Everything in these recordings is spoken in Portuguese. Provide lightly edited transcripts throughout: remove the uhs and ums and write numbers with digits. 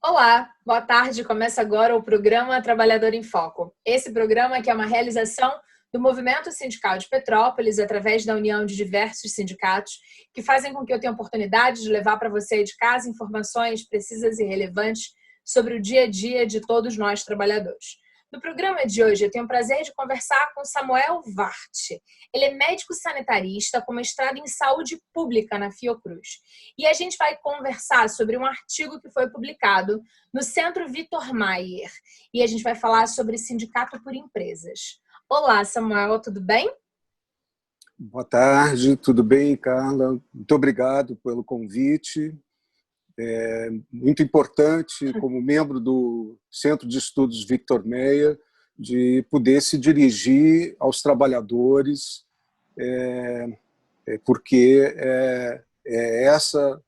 Olá, boa tarde. Começa agora o programa Trabalhador em Foco. Esse programa que é uma realização do Movimento Sindical de Petrópolis, através da união de diversos sindicatos, que fazem com que eu tenha a oportunidade de levar para você aí de casa informações precisas e relevantes sobre o dia a dia de todos nós trabalhadores. No programa de hoje, eu tenho o prazer de conversar com Samuel Vart. Ele é médico sanitarista com mestrado em saúde pública na Fiocruz. E a gente vai conversar sobre um artigo que foi publicado no Centro Vitor Mayer. E a gente vai falar sobre sindicato por empresas. Olá, Samuel, tudo bem? Boa tarde, tudo bem, Carla? Muito obrigado pelo convite. É muito importante, como membro do Centro de Estudos Victor Meyer, de poder se dirigir aos trabalhadores, porque é essa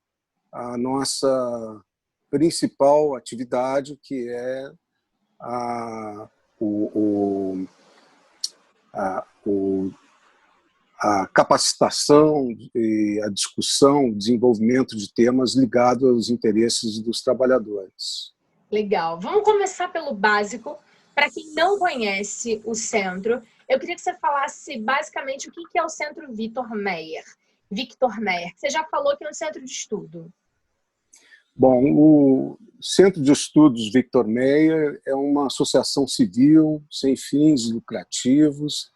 a nossa principal atividade, que é a capacitação e a discussão, o desenvolvimento de temas ligados aos interesses dos trabalhadores. Legal. Vamos começar pelo básico. Para quem não conhece o centro, eu queria que você falasse basicamente o que é o Centro Vitor Mayer. Victor Mayer. Você já falou que é um centro de estudo. Bom, o Centro de Estudos Victor Meyer é uma associação civil sem fins lucrativos,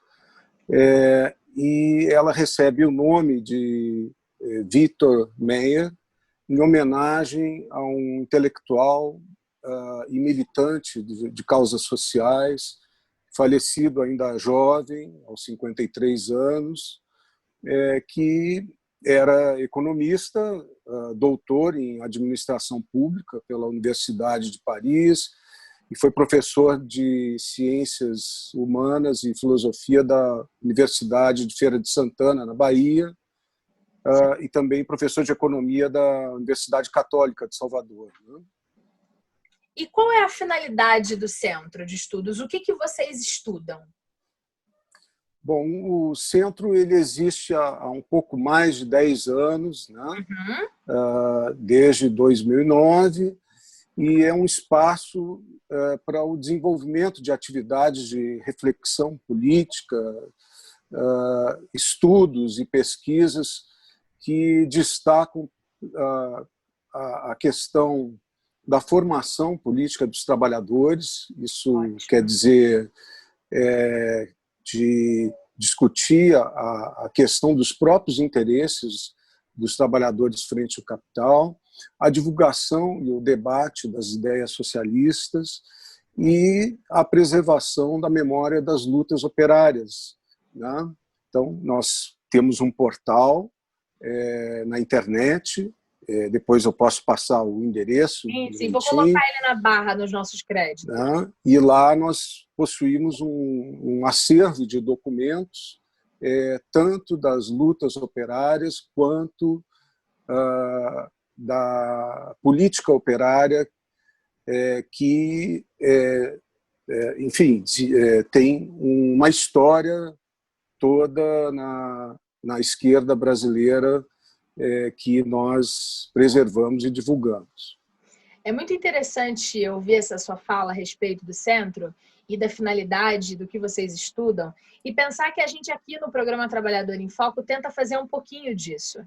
e ela recebe o nome de Victor Meyer em homenagem a um intelectual e militante de causas sociais, falecido ainda jovem, aos 53 anos, que era economista, doutor em administração pública pela Universidade de Paris, e foi professor de Ciências Humanas e Filosofia da Universidade de Feira de Santana, na Bahia, e também professor de Economia da Universidade Católica de Salvador. E qual é a finalidade do Centro de Estudos? O que vocês estudam? Bom, o centro ele existe há um pouco mais de 10 anos, né? Desde 2009, e é um espaço para o desenvolvimento de atividades de reflexão política, estudos e pesquisas que destacam a questão da formação política dos trabalhadores. Isso quer dizer de discutir a questão dos próprios interesses dos trabalhadores frente ao capital, a divulgação e o debate das ideias socialistas e a preservação da memória das lutas operárias, né? Então, nós temos um portal na internet, depois eu posso passar o endereço. Sim, vou colocar ele na barra nos nossos créditos. Né? E lá nós possuímos um acervo de documentos, tanto das lutas operárias quanto da política operária, que, enfim, tem uma história toda na esquerda brasileira, que nós preservamos e divulgamos. É muito interessante ouvir essa sua fala a respeito do centro e da finalidade do que vocês estudam, e pensar que a gente aqui no programa Trabalhador em Foco tenta fazer um pouquinho disso.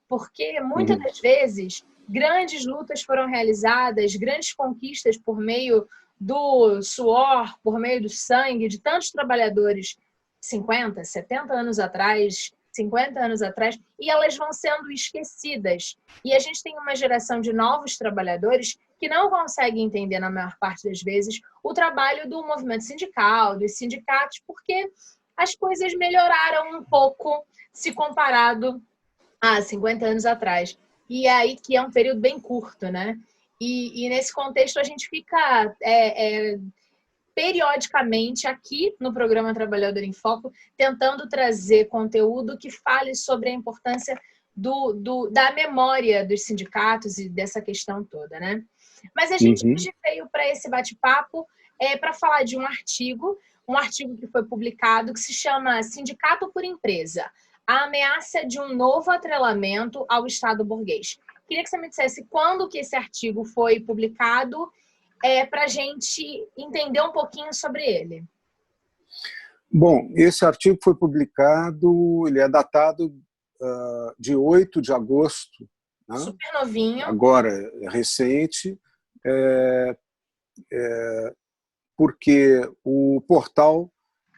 Porque muitas das vezes grandes lutas foram realizadas, grandes conquistas por meio do suor, por meio do sangue de tantos trabalhadores 50, 70 anos atrás, 50 anos atrás, e elas vão sendo esquecidas. E a gente tem uma geração de novos trabalhadores que não consegue entender, na maior parte das vezes, o trabalho do movimento sindical, dos sindicatos, porque as coisas melhoraram um pouco se comparado a 50 anos atrás. E aí que é um período bem curto, né? E nesse contexto a gente fica periodicamente aqui no programa Trabalhador em Foco tentando trazer conteúdo que fale sobre a importância da memória dos sindicatos e dessa questão toda, né? Mas a gente hoje veio para esse bate-papo para falar de um artigo que foi publicado que se chama Sindicato por Empresa, a ameaça de um novo atrelamento ao Estado burguês. Queria que você me dissesse quando que esse artigo foi publicado, para a gente entender um pouquinho sobre ele. Bom, esse artigo foi publicado, ele é datado de 8 de agosto, né? Super novinho. Agora, é recente, porque o portal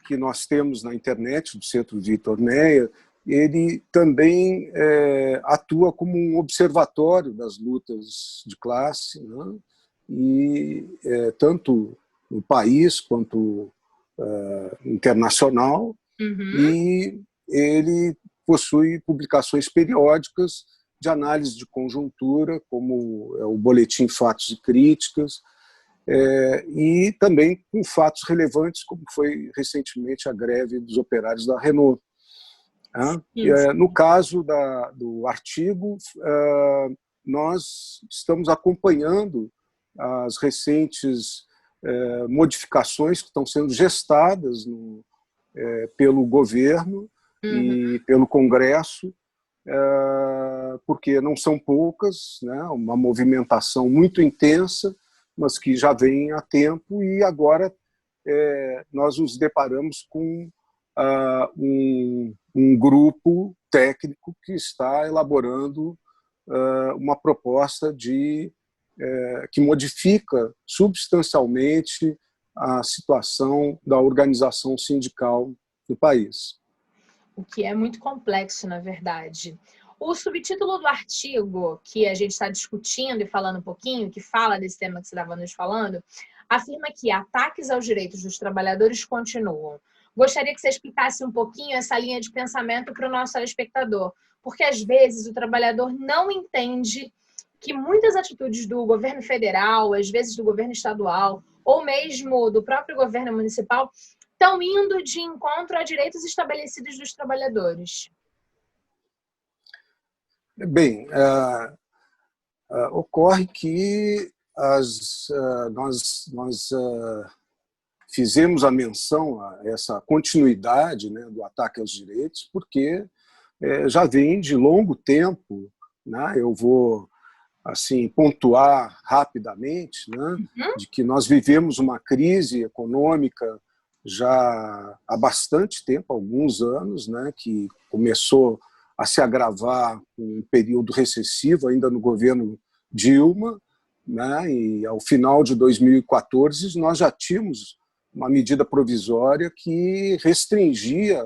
que nós temos na internet, do Centro Vitor Meyer, ele também atua como um observatório das lutas de classe, né? E tanto no país quanto internacional, e ele possui publicações periódicas de análise de conjuntura, como o Boletim Fatos e Críticas, e também com fatos relevantes, como foi recentemente a greve dos operários da Renault. No caso do artigo, nós estamos acompanhando as recentes modificações que estão sendo gestadas pelo governo e pelo Congresso, porque não são poucas, né? Uma movimentação muito intensa, mas que já vem há tempo, e agora nós nos deparamos com um grupo técnico que está elaborando uma proposta que modifica substancialmente a situação da organização sindical no país. O que é muito complexo, na verdade. O subtítulo do artigo que a gente está discutindo e falando um pouquinho, que fala desse tema que você estava nos falando, afirma que ataques aos direitos dos trabalhadores continuam. Gostaria que você explicasse um pouquinho essa linha de pensamento para o nosso telespectador, porque às vezes o trabalhador não entende que muitas atitudes do governo federal, às vezes do governo estadual, ou mesmo do próprio governo municipal, estão indo de encontro a direitos estabelecidos dos trabalhadores. Bem, ocorre que nós fizemos a menção a essa continuidade, né, do ataque aos direitos, porque já vem de longo tempo, né? Eu vou assim pontuar rapidamente, né, de que nós vivemos uma crise econômica já há bastante tempo, alguns anos, né, que começou a se agravar com um período recessivo ainda no governo Dilma, né, e ao final de 2014 nós já tínhamos uma medida provisória que restringia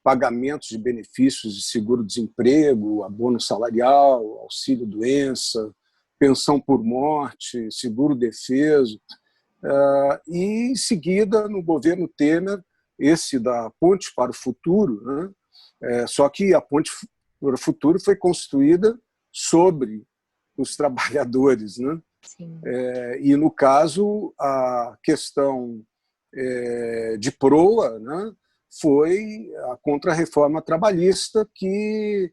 pagamentos de benefícios de seguro-desemprego, abono salarial, auxílio-doença, pensão por morte, seguro-defeso. E, em seguida, no governo Temer, esse da Ponte para o Futuro, né? Só que a Ponte para o Futuro foi construída sobre os trabalhadores, né? E, no caso, a questão de proa, né, foi a contra-reforma trabalhista que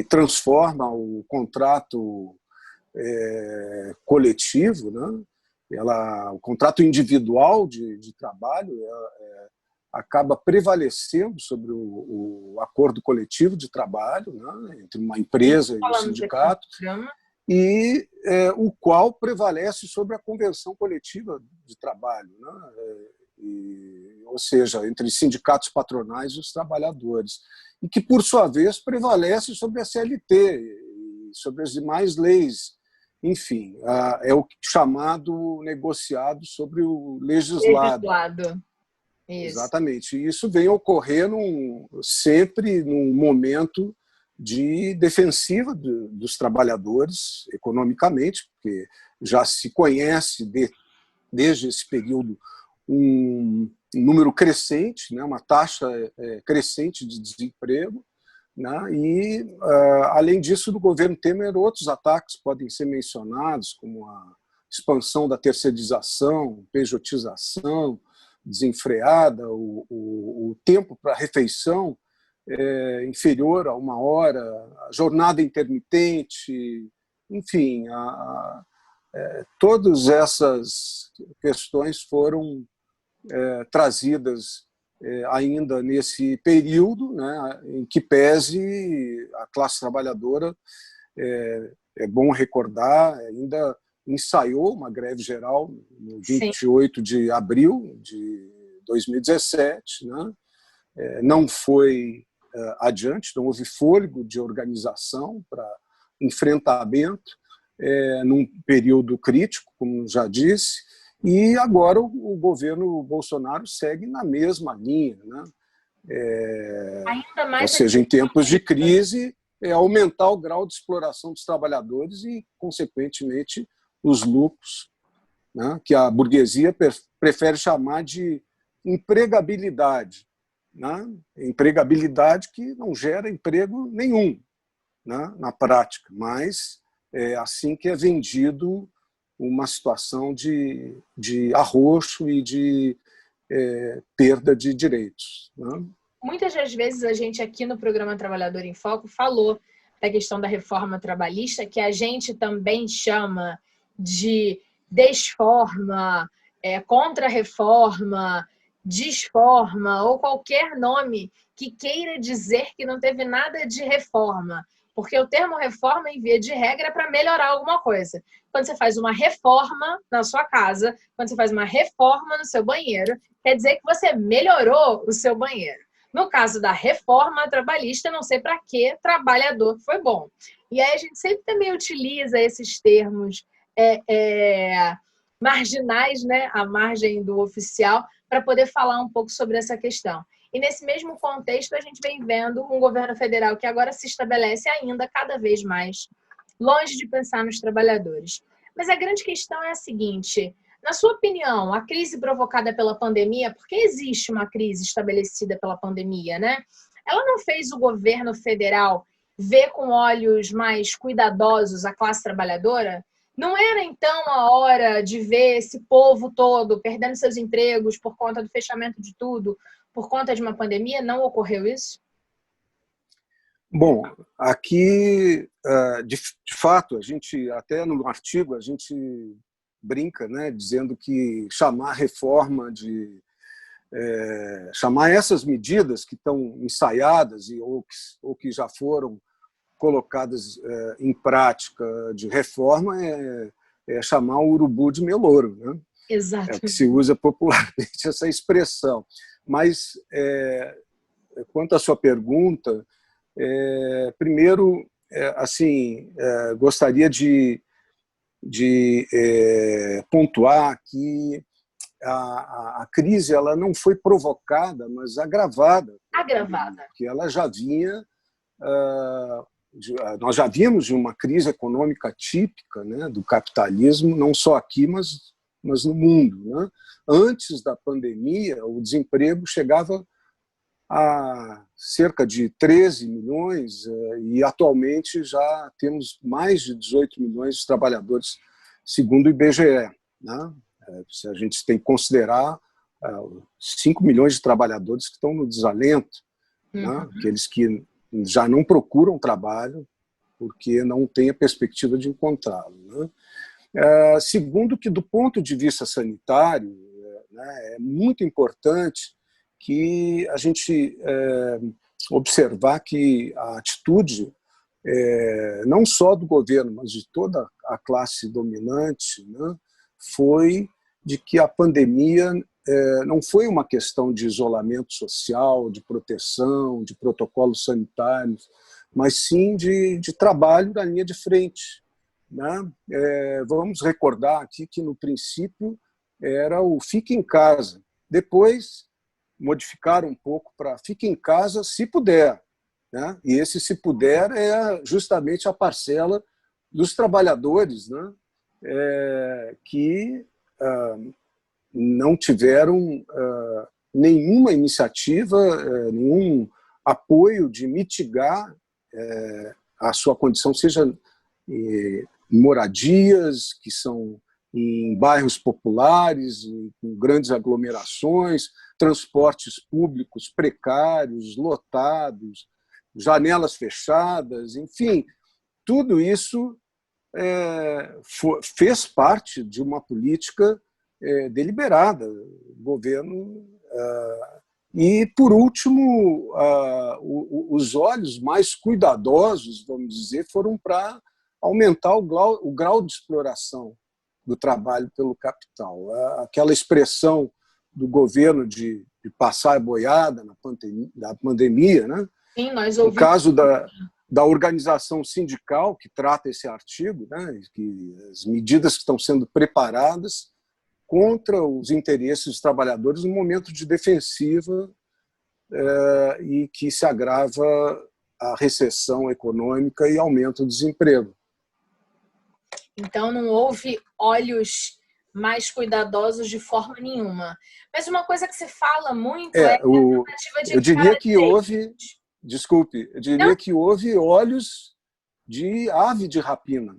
transforma o contrato coletivo, né, o contrato individual de trabalho acaba prevalecendo sobre o acordo coletivo de trabalho, né, entre uma empresa e um sindicato, e o qual prevalece sobre a convenção coletiva de trabalho, né? Ou seja, entre sindicatos patronais e os trabalhadores, e que, por sua vez, prevalece sobre a CLT e sobre as demais leis. Enfim, é o chamado negociado sobre o legislado. Isso. Exatamente. E isso vem ocorrendo sempre num momento de defensiva dos trabalhadores economicamente, porque já se conhece desde esse período um número crescente, né, uma taxa crescente de desemprego, né, e, além disso, do governo Temer, outros ataques podem ser mencionados, como a expansão da terceirização, pejotização desenfreada, o tempo para refeição inferior a 1 hora, a jornada intermitente, enfim, todas essas questões foram trazidas ainda nesse período, né, em que pese a classe trabalhadora, é bom recordar, ainda ensaiou uma greve geral no 28 de abril de 2017, né? Não foi adiante, não houve fôlego de organização para enfrentamento num período crítico, como já disse, e agora o governo Bolsonaro segue na mesma linha, né? Ainda mais ou seja, em tempos de crise, aumentar o grau de exploração dos trabalhadores e, consequentemente, os lucros, né, que a burguesia prefere chamar de empregabilidade, né? Empregabilidade que não gera emprego nenhum, né, na prática, mas é assim que é vendido uma situação de arroxo e de perda de direitos, né? Muitas das vezes a gente aqui no programa Trabalhador em Foco falou da questão da reforma trabalhista, que a gente também chama de desforma, contra-reforma, desforma ou qualquer nome que queira dizer que não teve nada de reforma. Porque o termo reforma, em via de regra, é para melhorar alguma coisa. Quando você faz uma reforma na sua casa, quando você faz uma reforma no seu banheiro, quer dizer que você melhorou o seu banheiro. No caso da reforma trabalhista, não sei para que trabalhador foi bom. E aí a gente sempre também utiliza esses termos marginais, né, à margem do oficial, para poder falar um pouco sobre essa questão. E nesse mesmo contexto, a gente vem vendo um governo federal que agora se estabelece ainda cada vez mais longe de pensar nos trabalhadores. Mas a grande questão é a seguinte: na sua opinião, a crise provocada pela pandemia, porque existe uma crise estabelecida pela pandemia, né? Ela não fez o governo federal ver com olhos mais cuidadosos a classe trabalhadora? Não era, então, a hora de ver esse povo todo perdendo seus empregos por conta do fechamento de tudo, por conta de uma pandemia? Não ocorreu isso? Bom, aqui, de fato, a gente, até no artigo, a gente brinca, né, dizendo que chamar reforma chamar essas medidas que estão ensaiadas ou que já foram colocadas em prática de reforma é chamar o urubu de melouro, né? Exato. É o que se usa popularmente essa expressão. Mas, quanto à sua pergunta, primeiro, assim, gostaria de pontuar que a crise ela não foi provocada, mas agravada. Agravada. Porque ela já vinha, nós já vimos de uma crise econômica típica, né, do capitalismo, não só aqui, mas no mundo, né? Antes da pandemia, o desemprego chegava a cerca de 13 milhões e atualmente já temos mais de 18 milhões de trabalhadores, segundo o IBGE, né? A gente tem que considerar 5 milhões de trabalhadores que estão no desalento, né? Aqueles que já não procuram trabalho porque não têm a perspectiva de encontrá-lo, né? Segundo, que do ponto de vista sanitário, né, é muito importante que a gente observar que a atitude não só do governo, mas de toda a classe dominante, né, foi de que a pandemia não foi uma questão de isolamento social, de proteção, de protocolos sanitários, mas sim de trabalho na linha de frente, né? Vamos recordar aqui que, no princípio, era o fique em casa. Depois, modificaram um pouco para fique em casa se puder, né? E esse se puder é justamente a parcela dos trabalhadores, né? Que não tiveram nenhuma iniciativa, nenhum apoio de mitigar a sua condição, seja moradias que são em bairros populares, com grandes aglomerações, transportes públicos precários, lotados, janelas fechadas, enfim, tudo isso fez parte de uma política deliberada. O governo E, por último, os olhos mais cuidadosos, vamos dizer, foram para aumentar o grau de exploração do trabalho pelo capital. Aquela expressão do governo de passar a boiada na pandemia, né? Sim, nós No ouvimos. caso da organização sindical que trata esse artigo, né? Que as medidas que estão sendo preparadas contra os interesses dos trabalhadores no momento de defensiva e que se agrava a recessão econômica e aumenta o desemprego. Então, não houve olhos mais cuidadosos de forma nenhuma. Mas uma coisa que se fala muito é a tentativa de eu diria que houve, Não? que houve olhos de ave de rapina.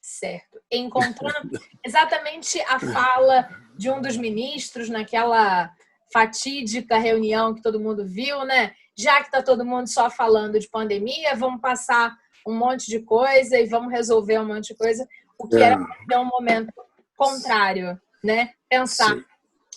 Certo. Encontrando exatamente a fala de um dos ministros naquela fatídica reunião que todo mundo viu, né? Já que está todo mundo só falando de pandemia, vamos passar um monte de coisa e vamos resolver um monte de coisa, o que era um momento contrário, né? Pensar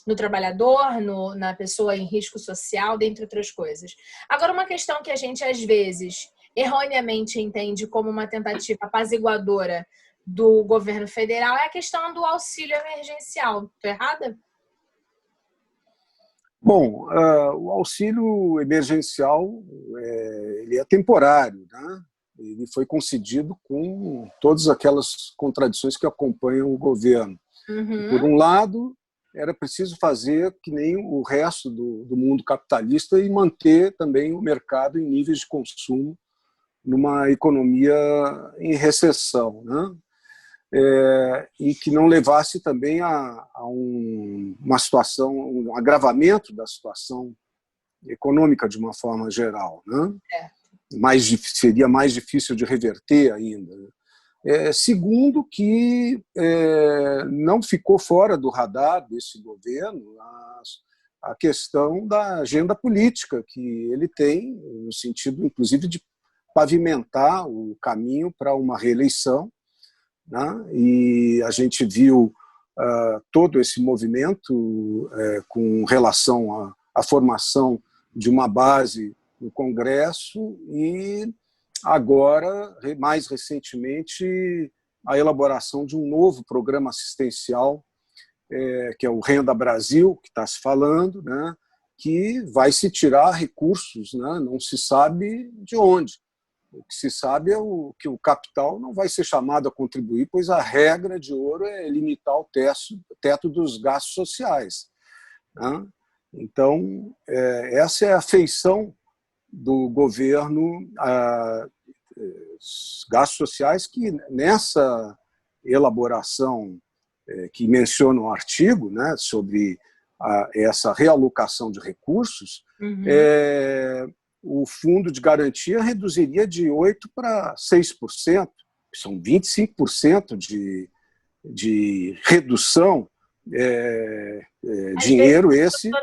no trabalhador, na pessoa em risco social, dentre outras coisas. Agora, uma questão que a gente, às vezes, erroneamente entende como uma tentativa apaziguadora do governo federal é a questão do auxílio emergencial. Estou errada? Bom, o auxílio emergencial ele é temporário, né? Ele foi concedido com todas aquelas contradições que acompanham o governo. Por um lado, era preciso fazer que nem o resto do mundo capitalista e manter também o mercado em níveis de consumo numa economia em recessão, né? E que não levasse também a uma situação, um agravamento da situação econômica de uma forma geral, né? Seria mais difícil de reverter ainda. Segundo, que não ficou fora do radar desse governo a questão da agenda política que ele tem, no sentido, inclusive, de pavimentar o caminho para uma reeleição, né? E a gente viu todo esse movimento com relação à formação de uma base no Congresso e agora, mais recentemente, a elaboração de um novo programa assistencial, que é o Renda Brasil, que está se falando, né? Que vai se tirar recursos, né? Não se sabe de onde. O que se sabe é que o capital não vai ser chamado a contribuir, pois a regra de ouro é limitar o teto dos gastos sociais, né? Então, essa é a feição do governo a gastos sociais que, nessa elaboração que menciona o artigo, né, sobre essa realocação de recursos, o fundo de garantia reduziria de 8% para 6%, são 25% de redução, dinheiro esse... As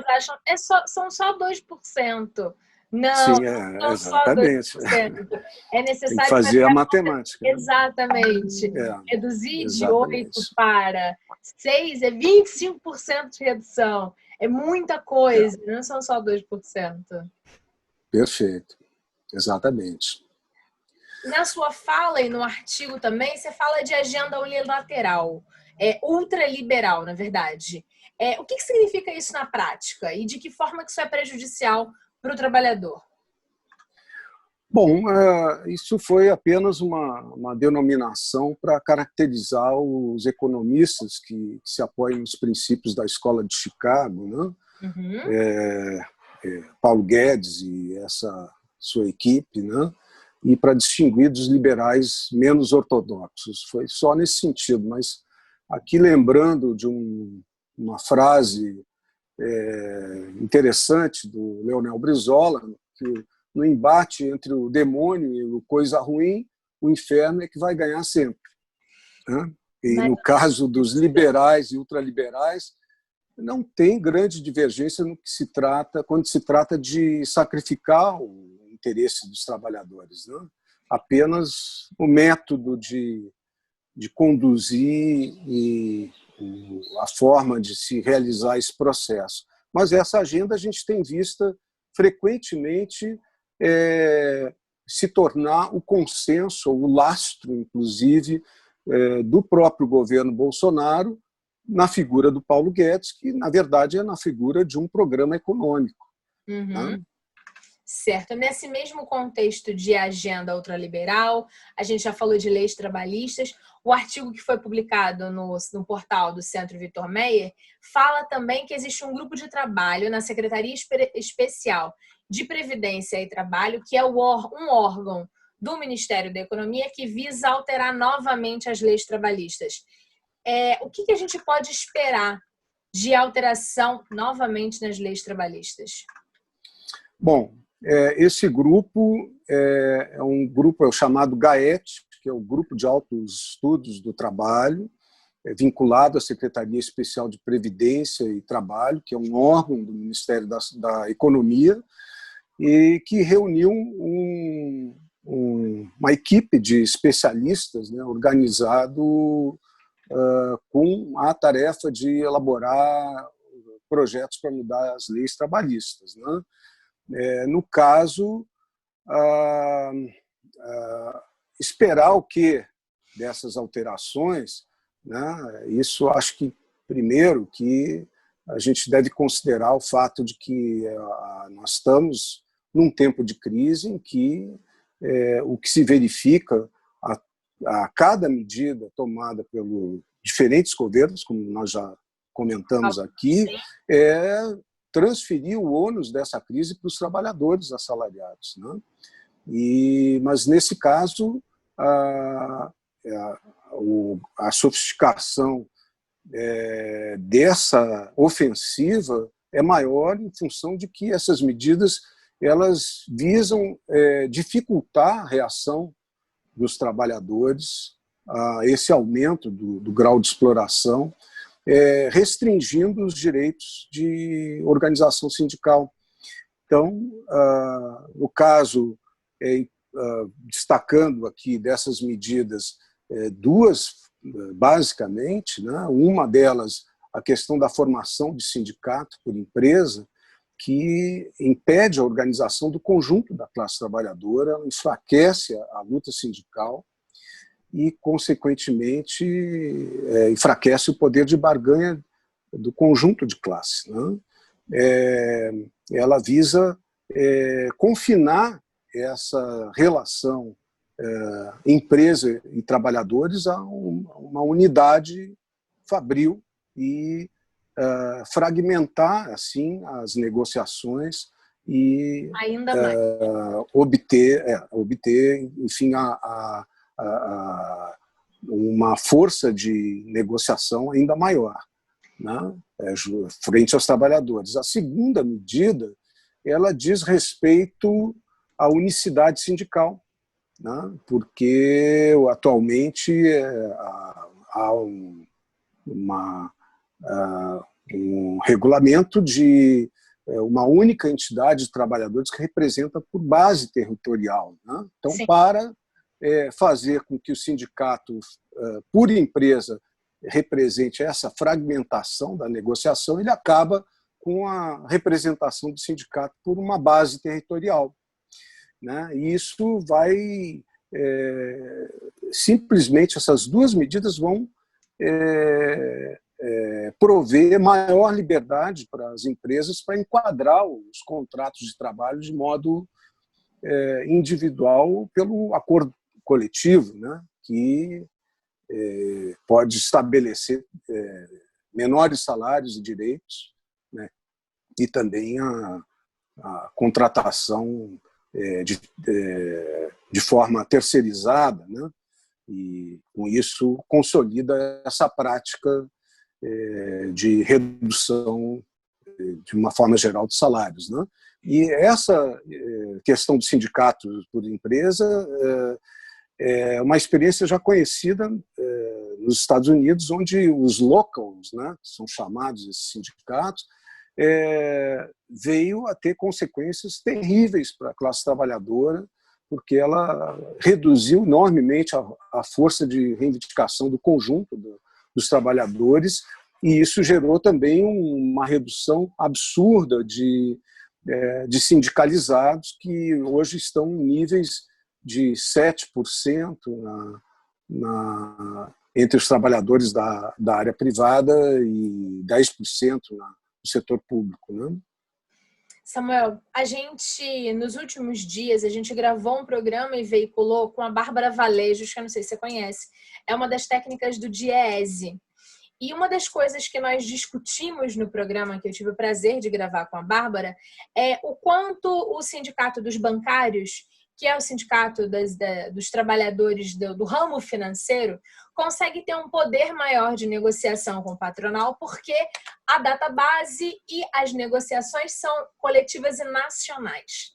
pessoas acham são só 2%. Não, sim, não são só exatamente. 2%. É necessário tem que fazer a matemática. Exatamente. Reduzir exatamente. de 8 para 6 é 25% de redução. É muita coisa, não são só 2%. Perfeito, exatamente. Na sua fala e no artigo também, você fala de agenda unilateral, ultraliberal, na verdade. O que significa isso na prática e de que forma que isso é prejudicial para o trabalhador? Bom, isso foi apenas uma denominação para caracterizar os economistas que se apoiam nos princípios da Escola de Chicago, né? Paulo Guedes e essa sua equipe, né? E para distinguir dos liberais menos ortodoxos. Foi só nesse sentido, mas aqui lembrando de uma frase interessante do Leonel Brizola, que no embate entre o demônio e o coisa ruim, o inferno é que vai ganhar sempre, né? E no caso dos liberais e ultraliberais, não tem grande divergência no que se trata, quando se trata de sacrificar o interesse dos trabalhadores, né? Apenas o método de conduzir e a forma de se realizar esse processo. mas essa agenda a gente tem vista frequentemente se tornar o consenso, o lastro, inclusive, do próprio governo Bolsonaro, na figura do Paulo Guedes, que, na verdade, é na figura de um programa econômico. Uhum. Né? Certo. Nesse mesmo contexto de agenda ultraliberal, a gente já falou de leis trabalhistas, o artigo que foi publicado no portal do Centro Vitor Meyer fala também que existe um grupo de trabalho na Secretaria Especial de Previdência e Trabalho, que é um órgão do Ministério da Economia que visa alterar novamente as leis trabalhistas. O que a gente pode esperar de alteração novamente nas leis trabalhistas? Bom, esse grupo é um grupo chamado GAET, que é o Grupo de Altos Estudos do Trabalho, vinculado à Secretaria Especial de Previdência e Trabalho, que é um órgão do Ministério da Economia, e que reuniu uma equipe de especialistas, né, organizado com a tarefa de elaborar projetos para mudar as leis trabalhistas. Né? No caso, esperar o quê dessas alterações? Né? Isso acho que, primeiro, que a gente deve considerar o fato de que nós estamos num tempo de crise em que o que se verifica a cada medida tomada pelos diferentes governos, como nós já comentamos aqui, é transferir o ônus dessa crise para os trabalhadores assalariados. Né? Mas, nesse caso, a sofisticação dessa ofensiva é maior em função de que essas medidas elas visam dificultar a reação dos trabalhadores a esse aumento do grau de exploração, restringindo os direitos de organização sindical. Então, no caso, destacando aqui dessas medidas duas, basicamente, né? Uma delas, a questão da formação de sindicato por empresa, que impede a organização do conjunto da classe trabalhadora, enfraquece a luta sindical e, consequentemente, enfraquece o poder de barganha do conjunto de classe. Né? Ela visa confinar essa relação empresa e trabalhadores a uma unidade fabril e fragmentar assim as negociações e ainda mais obter enfim uma força de negociação ainda maior, né, frente aos trabalhadores. A segunda medida ela diz respeito à unicidade sindical, né, porque atualmente há um regulamento de uma única entidade de trabalhadores que representa por base territorial. Né? Então, sim, para fazer com que o sindicato, por empresa, represente essa fragmentação da negociação, ele acaba com a representação do sindicato por uma base territorial. Né? E isso vai... simplesmente, essas duas medidas vão prover maior liberdade para as empresas para enquadrar os contratos de trabalho de modo individual pelo acordo coletivo, né, que pode estabelecer menores salários e direitos, né, e também a contratação de forma terceirizada, né, e com isso consolida essa prática de redução, de uma forma geral, de salários. Né? E essa questão do sindicato por empresa é uma experiência já conhecida nos Estados Unidos, onde os locals, né, que são chamados esses sindicatos, veio a ter consequências terríveis para a classe trabalhadora, porque ela reduziu enormemente a força de reivindicação do conjunto dos trabalhadores e isso gerou também uma redução absurda de sindicalizados, que hoje estão em níveis de 7% entre os trabalhadores da área privada e 10% no setor público, né? Samuel, a gente, nos últimos dias, a gente gravou um programa e veiculou com a Bárbara Valejos, que eu não sei se você conhece, é uma das técnicas do DIEESE. E uma das coisas que nós discutimos no programa, que eu tive o prazer de gravar com a Bárbara, é o quanto o Sindicato dos Bancários, que é o sindicato dos trabalhadores do ramo financeiro, consegue ter um poder maior de negociação com o patronal, porque a database e as negociações são coletivas e nacionais.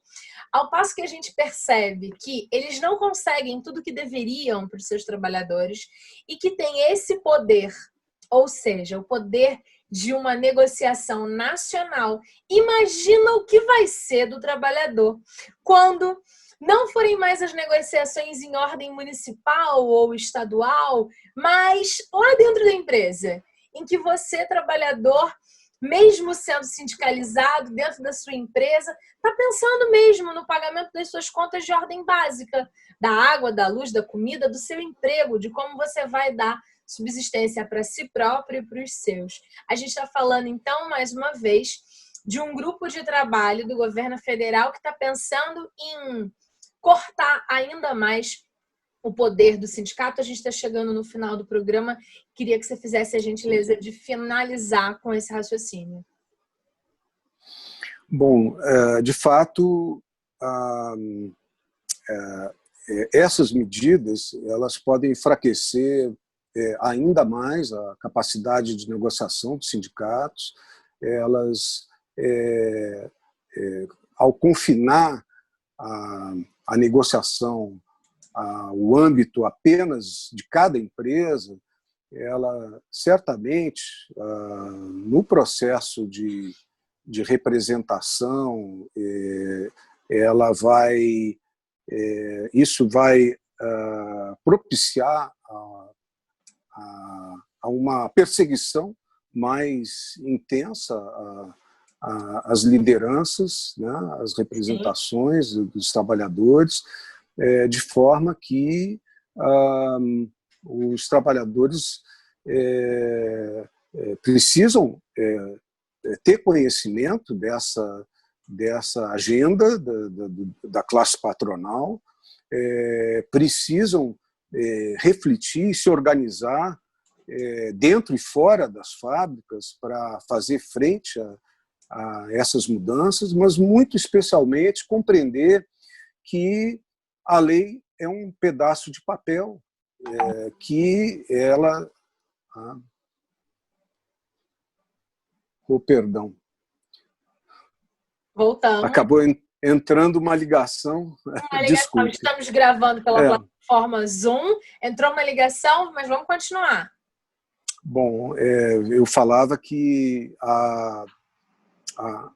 Ao passo que a gente percebe que eles não conseguem tudo o que deveriam para os seus trabalhadores e que tem esse poder, ou seja, o poder de uma negociação nacional. Imagina o que vai ser do trabalhador quando não forem mais as negociações em ordem municipal ou estadual, mas lá dentro da empresa, em que você, trabalhador, mesmo sendo sindicalizado dentro da sua empresa, está pensando mesmo no pagamento das suas contas de ordem básica, da água, da luz, da comida, do seu emprego, de como você vai dar subsistência para si próprio e para os seus. A gente está falando, então, mais uma vez, de um grupo de trabalho do governo federal que está pensando em cortar ainda mais o poder do sindicato. A gente está chegando no final do programa. Queria que você fizesse a gentileza de finalizar com esse raciocínio. Bom, de fato, essas medidas elas podem enfraquecer ainda mais a capacidade de negociação dos sindicatos. Elas, ao confinar a negociação ao âmbito apenas de cada empresa, ela certamente, no processo de representação, isso vai propiciar a uma perseguição mais intensa às lideranças, né, às representações dos trabalhadores, de forma que os trabalhadores precisam ter conhecimento dessa agenda da classe patronal, precisam refletir e se organizar dentro e fora das fábricas para fazer frente a essas mudanças, mas muito especialmente compreender que a lei é um pedaço de papel, que ela... perdão. Voltamos. Acabou entrando uma ligação. Desculpe. Estamos gravando pela plataforma Zoom. Entrou uma ligação, mas vamos continuar. Bom, eu falava que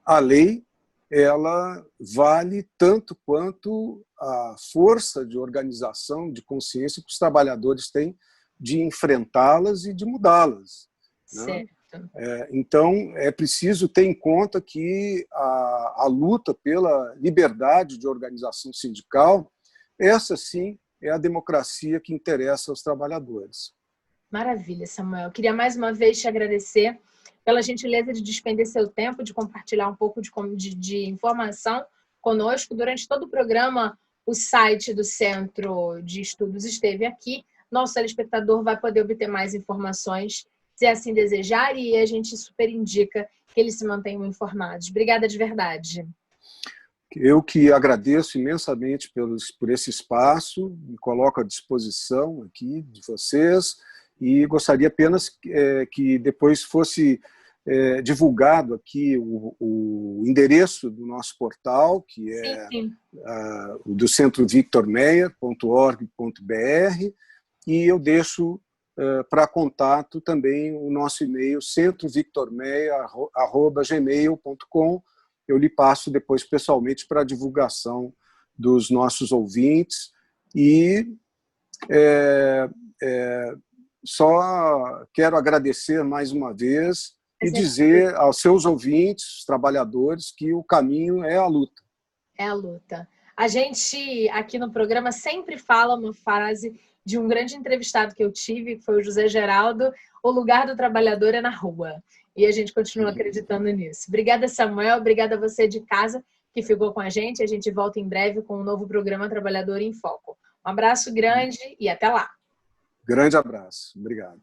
a lei ela vale tanto quanto a força de organização, de consciência que os trabalhadores têm de enfrentá-las e de mudá-las. Né? Então, é preciso ter em conta que a luta pela liberdade de organização sindical, essa sim é a democracia que interessa aos trabalhadores. Maravilha, Samuel. Eu queria mais uma vez te agradecer pela gentileza de despender seu tempo, de compartilhar um pouco de informação conosco. Durante todo o programa, o site do Centro de Estudos esteve aqui. Nosso telespectador vai poder obter mais informações, se assim desejar, e a gente super indica que eles se mantenham informados. Obrigada de verdade. Eu que agradeço imensamente por esse espaço, me coloco à disposição aqui de vocês, e gostaria apenas que depois fosse divulgado aqui o endereço do nosso portal, que é do centrovictormeyer.org.br, e eu deixo para contato também o nosso e-mail centrovictormeyer@gmail.com. Eu lhe passo depois pessoalmente para a divulgação dos nossos ouvintes, e só quero agradecer mais uma vez e dizer aos seus ouvintes, trabalhadores, que o caminho é a luta. É a luta. A gente, aqui no programa, sempre fala uma frase de um grande entrevistado que eu tive, que foi o José Geraldo: o lugar do trabalhador é na rua. E a gente continua acreditando nisso. Obrigada, Samuel. Obrigada a você de casa que ficou com a gente. A gente volta em breve com um novo programa Trabalhador em Foco. Um abraço grande e até lá. Grande abraço. Obrigado.